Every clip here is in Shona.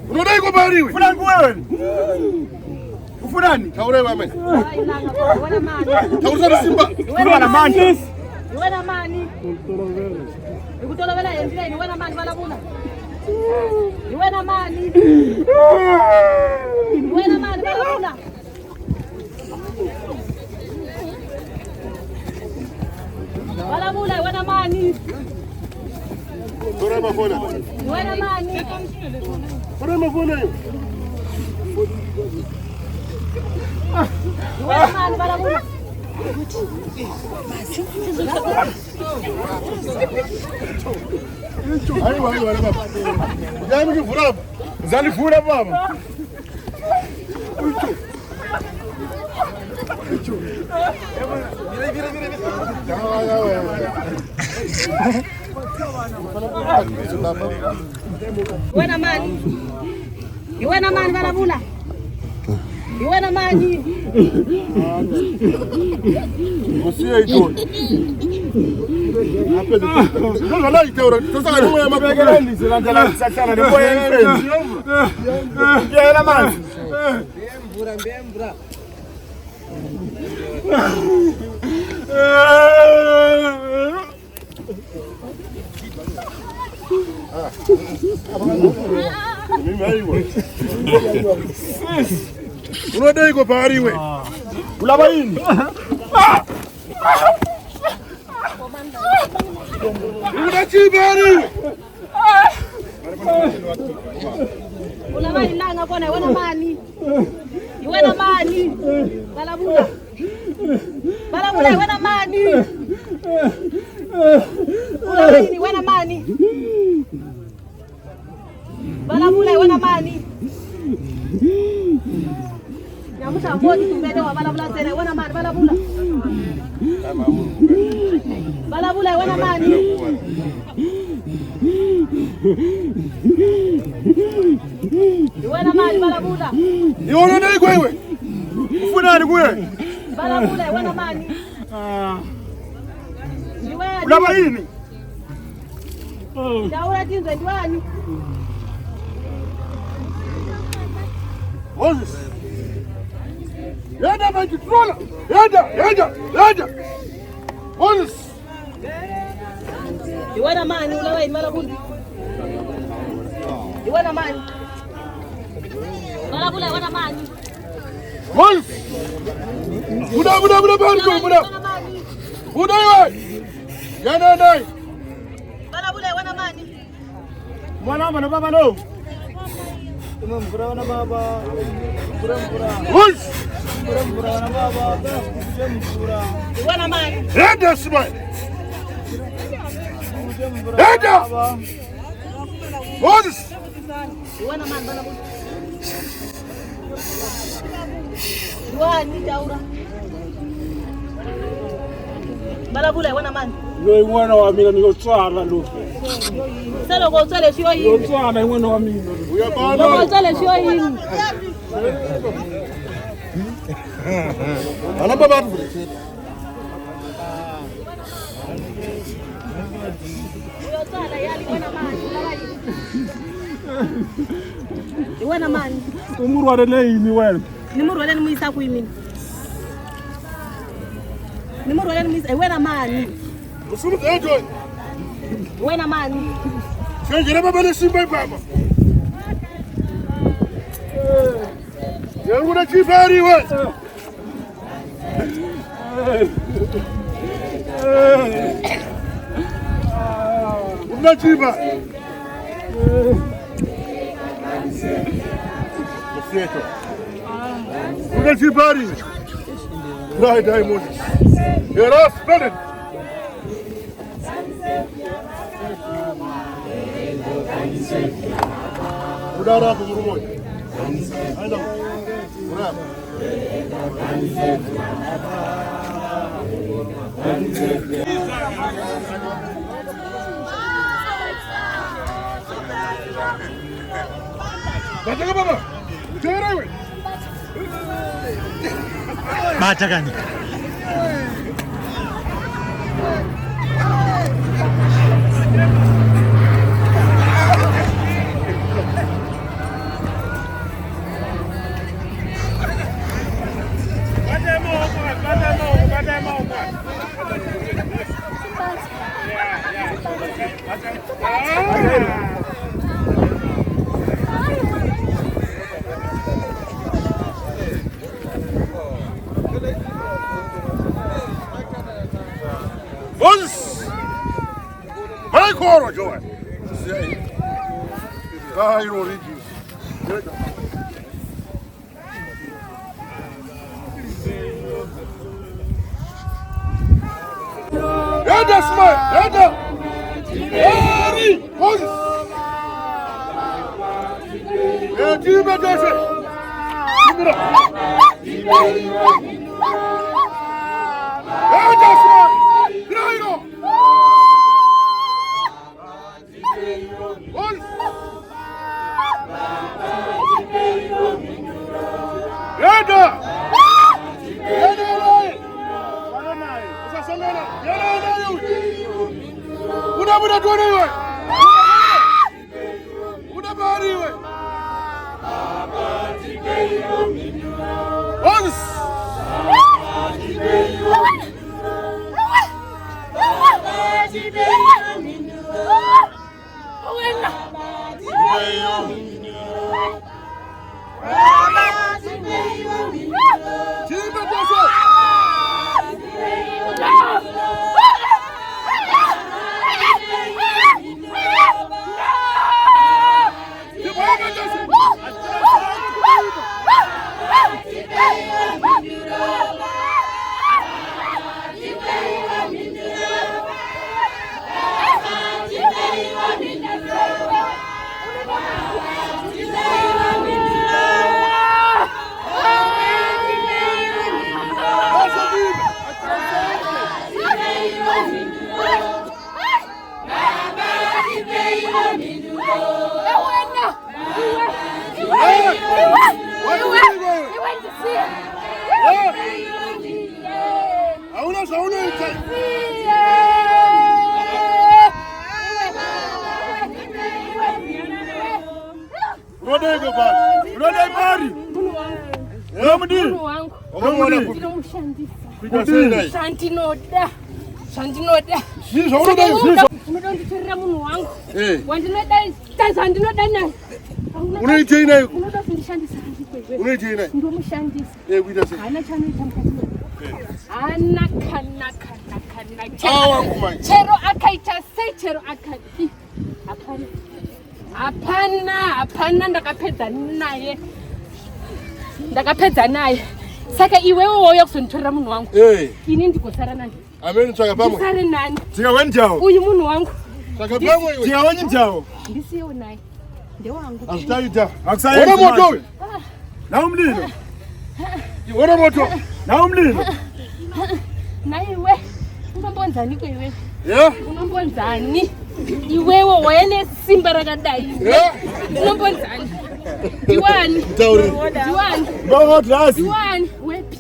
Unadai kwa bahari wewe? Fulani wewe. Fulani. Taure wewe. Wana mani. Taure Simba. Wana mani. Wana mani. Nikutola vela yenzile ni wana mani wala buna. Ni wana mani. Ni wana mani wala buna. Wala buna wana mani. Taure mafona. Ni wana mani. Taure mafona hiyo. Ni wana mani wala buna. Aiwa wala baba. Jamii kifura. Zali fura baba. Wana mani. Ni wana mani wala buna. Ni wana mani. Usiye hicho. Ndio la itaura. Sasa kama ya mabegereni zinandala sana ni boye mpenzi. Ya la mani. Mbura. Mimi aiwa. Unadai kwa bahari wewe. Ulaba yini? Unachibari. Ulaba ilanga kona wana mani. Wana mani. Balabula. Balabula wana mani. Ulaba yini wana mani. Balabula wana mani. Namuta mbodi tumbele wa balabula tena wana mani balabula. Balabula wana mani. Wana mani balabula. Yona dai kwa wewe. Ufunani kwe. Balabula wana mani. Ulaba yini? Daura jinzo ndiwani. Moses. Yada maji trola. Yada. Moses. Wana mani ulaba yini balabula. Wana mani. Balabula wana mani. Moses. Buda buda. Buda wewe. Yana dai. Balabula wana mani. Mwana na baba no. Mbura na baba. Mbura. Moses. Mbura na baba. Mbura. Wana mani. Yada sibai. Yada. Moses. Wana mani balabula. Wani daura. Balabula wana mani. Yo mwana wa mina niko tswana lo. Salo go tsale sio hii. Yo tswana mwana wa mina. Uya bana. Go tsale sio hii. Ana baba tu. Yo tsala yali wana mani. Wana mani. Umuru wa lei ni wewe. Ni muru wale ni muisa kuimini. Ni muru wale ni muisa. Wana mani. Usuru ejo. Wana mani. Sengera baba ni Simba baba. Yangu na kibari wewe. Unajiba. Msieto. Unajibari. Dai Moses. Era spelen. Udara hapo mrumo. Aenda. Bravo. Baca baba. Tera wewe. Baca gani? Os! Vai coro, Joe! Ai, origem. Eda, smile! Eda! Eri! Os! Edi, bedese! Kimira! Eda, smile! Graino! Os! Eda! Eda, Udah tuan ni, udah bari, Ons. Santinoda. Unodonditorera munhu wangu. Wandinoda naye. Unoita naye. Unoda kundishandisa ndikwewe. Unoita naye. Ndomushandisa. Kuita sei? Hana chanoita mukati. Hana kana. Wangu manje. Chero akaita sei chero akati. Hapana ndakapedza naye. Saka iwewe wauya kuzonditorera munhu wangu. Ini ndigosara nani? Ameni tsaka pamwe. Sare nani? Tikaweni jawo. Uyu munhu wangu. Tsaka pamwe iwe. Tikaweni jawo. Ndisiyo naye. Ndewangu. Asitaita. Akusayenza. Ona moto. Na umlilo. Ona moto. Na umlilo. Na iwe. Unombonzani kwewe? Unombonzani? Iwewe wayene simba rakadai. Unombonzani? Diwani. Diwani. Ngodrasi. Diwani. Wepi.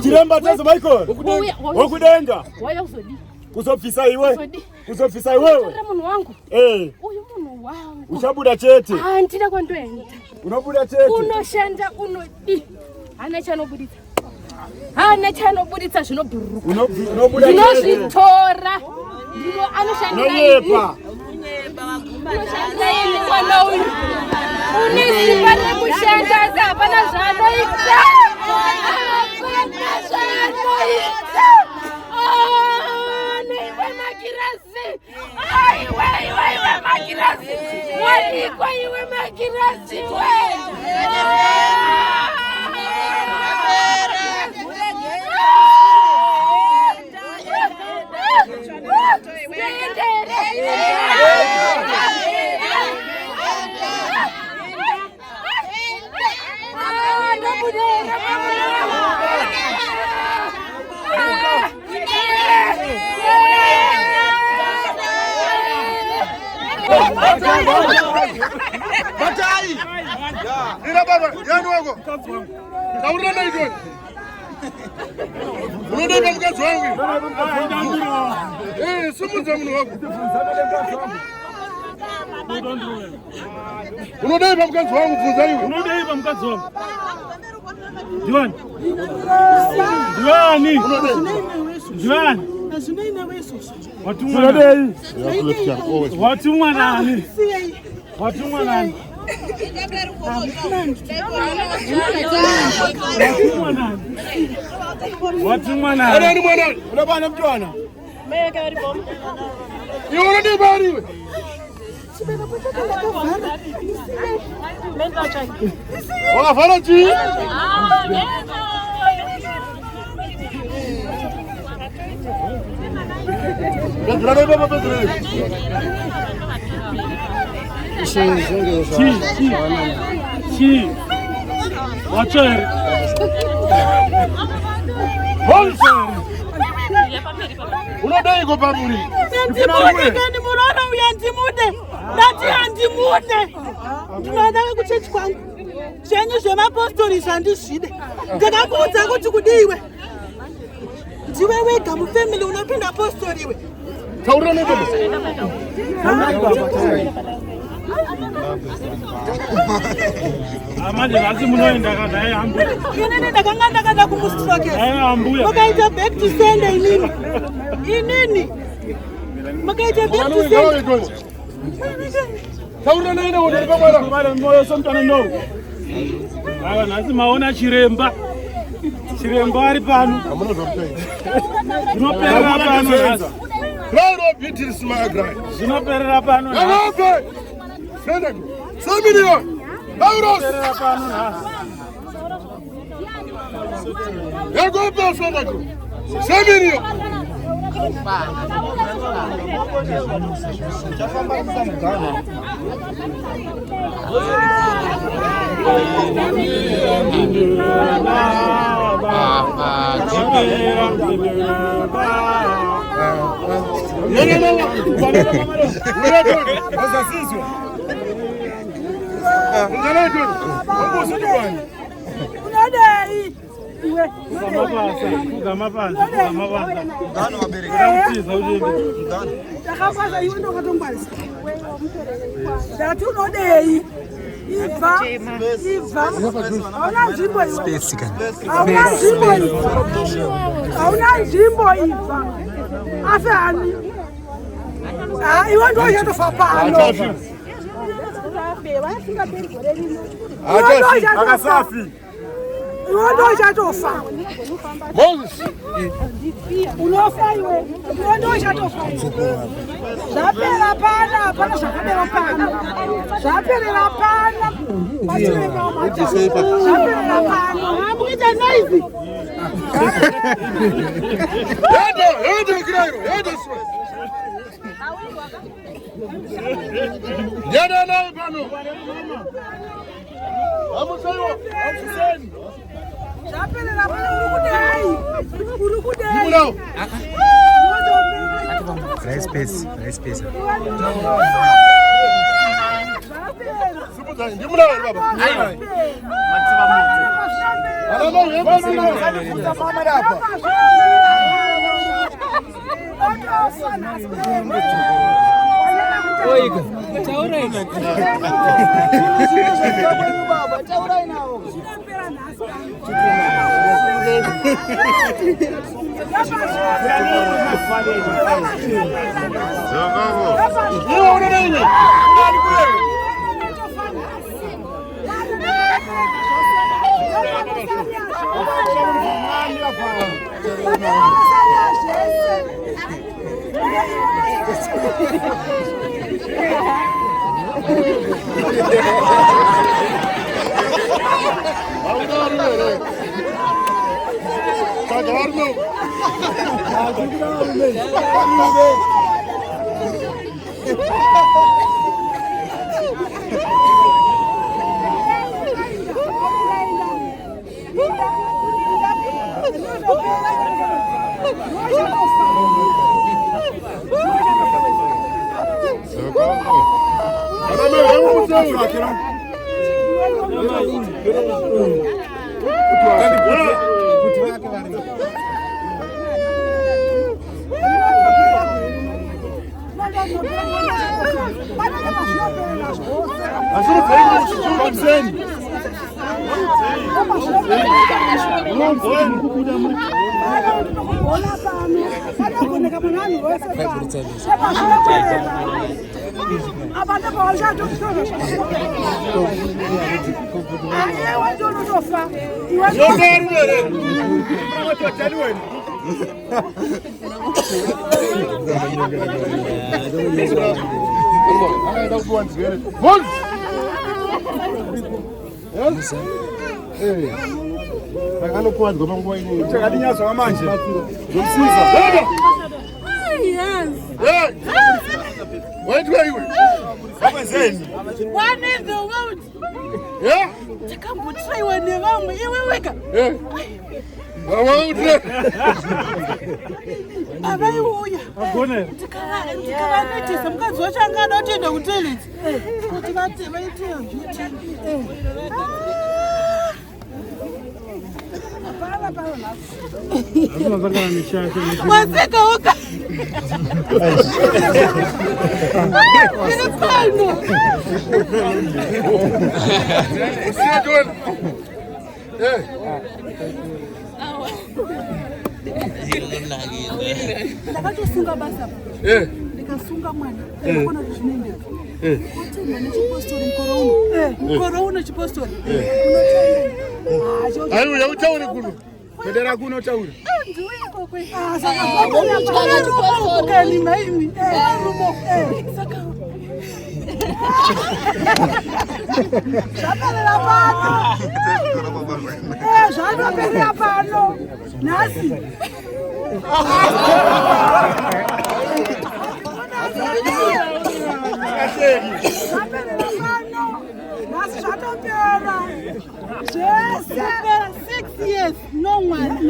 Chiremba tazo Michael. Wokudenga. Waya uzodi. Kuzofisa iwe. Kuzofisa iwewe. Munhu wangu. Uyu munhu wangu. Uchabuda chete. Ndida kwandoenda. Unobuda chete. Unoshanda unodi. Hana chanobuditsa zvinobhururuka. Unobuda chete. Unozvitora. Ndiro anoshanda. Unoyepa. Unoshanda ini mwana uyu. Une simba rekushanda hapana zvanoita. Neiwe magirasi. Iwe magirasi. Walikwa iwe magirasi. Batai! Ina baba, yani wako. Kaurina na hizo. Unodai mkazi wangu. Sumu za mnu wako. Unodai mkazi wangu funza hiyo. Unodai mkazi wangu. Diwani. Diwani. Diwani. Azunaina weso. Watumwa nani? Watumwa nani? Watumwa nani? Watumwa nani? Nani mwana? Unabana mtwana? You want to do about it? Olha, fala de. Watch it. Unadai go pamuri. Ndimurona uyandimude. Ndati andimude. Ndinodaka kuchechi kwangu. Zvenyu zvemapostori zvandizvide. Ndakakuudza kuti kudiwe. Ndiwe wega mufamily unopinda apostori iwe. Taura nebaba. Amanje lasi munoenda kana ayambu. Inini ndakanga ndakada kumustroke. Ayambuya. Mukaita back to sender inini. Inini. Mukaita back to sender. Taura nene wona pamara. Kubale moyo somtana no. Aya nasi maona chiremba. Chiremba ari pano. Amuna zvamtai. Zvinoperera pano nasi. Proud of it is my grind. Zvinoperera pano nasi. Agape. Senda. 1 million. Euros. Zvinoperera pano nasi. Agape senda. 1 million. Moses. Unofa iwe. Unofa tofa. Zapera pana, pana zapera pana. Zapera pana. Zapera pana. Amukita noisy. Eda grego, eda swe. Yada na pano. Amusayo, amuseni. Zapera pana urukudai. Urukudai. Murao. Rice space. Supuzani, ndimurao baba. Ayo. Alama yeba na. Mama hapa. Oiga, chaura ina. Chaura inao. Yo, One is the road. Yeah? Come try when you want me. You will wake up. Ndakasunga basa. Ndikasunga mwana. Ndakona kuzvinendeka. Kuti mwana chipostori corona chipostori. Ayo yautauri kuno. Pedera kuno tauri. Ndiwe kokwe. Saka bakona kani maimi. Rumo. Saka. Shapelela pano. Shapelela pano. Nasi. Six years, no one.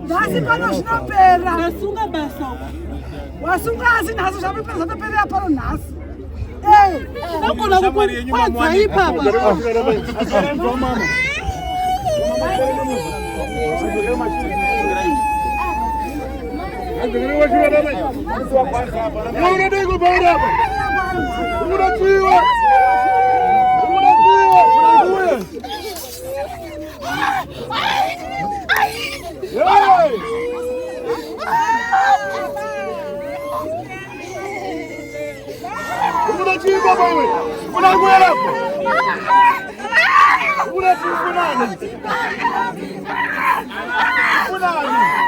Nasi pano shinopera. Nasunga basa. Wasunga asi nasi shabipera satopera pano nasi. Nakona kukwanza hii papa. Unataka